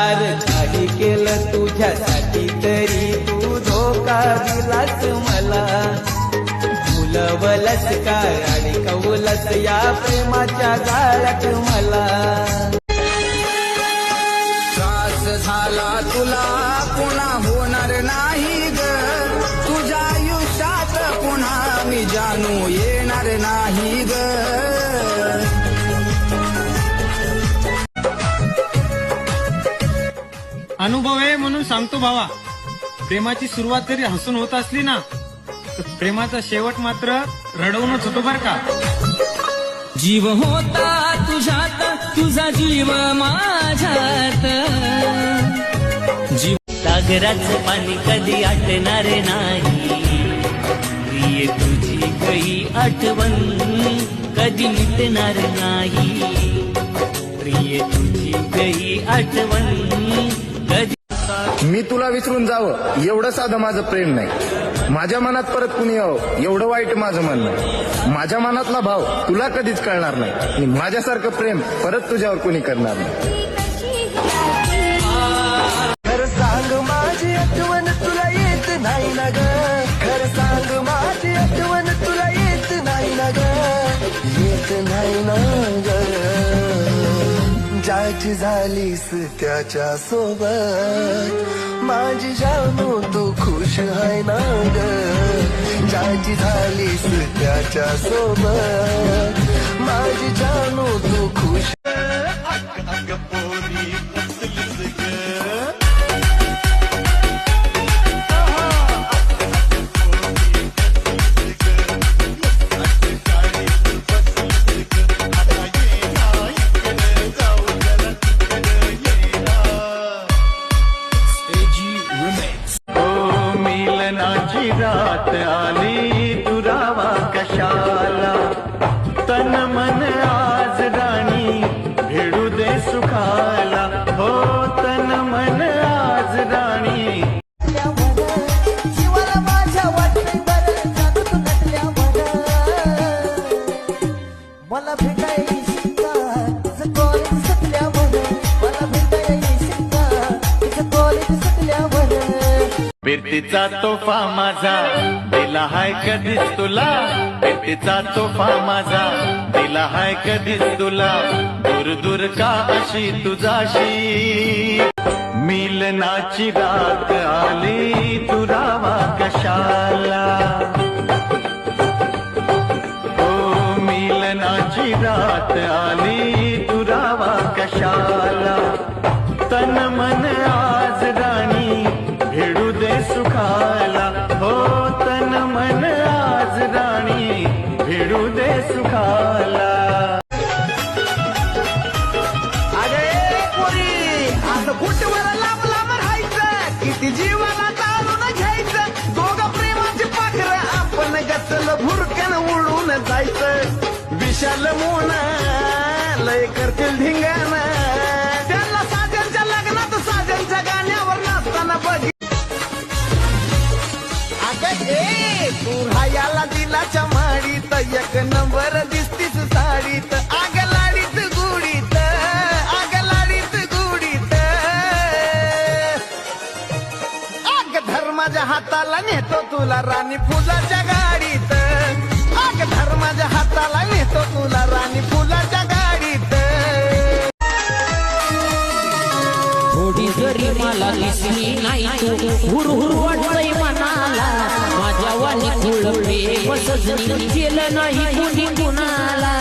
यार काही केलं तुझ्यासाठी तरी तू धोका दिलास मला. भुलवलस काय आणि कवलस या प्रेमाच्या गाळ्यात मला. त्रास झाला तुला पुन्हा होणार नाही ग. तुझ्या आयुष्यात पुन्हा मी जानू येणार नाही ग. अनुभव आहे म्हणून सांगतो भावा, प्रेमाची सुरुवात जरी हसून होत असली ना तर प्रेमाचा शेवट मात्र रडवूनच होतो बर का. जीव होता तुझ्यात, तुझा जीव माझ्यात. जीव सागराचं पाणी कधी आटणार नाही. प्रिय तुझी काही आठवण कधी मिटणार नाही. प्रिय तुझी काही आठवण कधी. मी तुला विसरून जावं एवढं साधं माझं प्रेम नाही. माझ्या मनात परत कुणी यावं एवढं वाईट माझं मन नाही. माझ्या मनातला भाव तुला कधीच कळणार नाही आणि माझ्यासारखं प्रेम परत तुझ्यावर कुणी करणार नाही. खरं सांग माझी आठवण तुला येत नाही ना ग. खरं सांग माझी आठवण तुला येत नाही ना ग. येत नाही ना ग. ज्याची झालीस त्याच्या सोबत माझी जानू तू खुश आहे ना ग. ज्याची झालीस त्याच्या सोबत माझी जानू तू खुश. मिलनाची रात आली दुरावा कशाला. तन मन आज राणी भेडू दे सुखाला. हो तन मन आज राणी. जीवाला माझ्या वाटली बरं जातो तू नटल्यावर. मला भेटायची का तुझं कॉलेज सुटल्यावर. मला भेटायची का तुझं कॉलेज सुटल्यावर. प्रीतीचा तोफा माझा दिला हाय कधीच तुला. प्रीतीचा तोफा माझा दिला हाय कधीच तुला. दूर दूर का अशी तुझाशी. मिलनाची रात आली दुरावा कशाला. ओ मिलनाची रात आली दुरावा कशाला. तन मन आज राणी भेडू दे सुखाला. हो तन मन आज राणी भेडू दे सुखाला. अरे पोरी असं कुठवर लांब लांब राहायचं. किती जीवाला तारून घ्यायचं. दोघं प्रेमाची पाखरं आपण गचल भुरकन उडून जायचं. विशाल मोन लय करतील धिंगाणा. त्यांना साजनच्या लग्नात साजनच्या गाण्यावर नाचताना बघ. तू राहायला दिलाच्या माडीत एक नंबर दिसतीस साडीत. आग लाडीत गुडीत, आग लाडीत गुडीत. आग धर्माच्या हाताला नेतो तुला राणी फुलाच्या गाडीत. आग धर्माच्या हाताला नेतो तुला राणी फुलाच्या गाडीत. थोडी जरी मला दिसली नाही तू हुर हुर वाटतंय मनाला. माझ्या वाणी खुळपे सजनी केलं नाही कुणी कुणाला.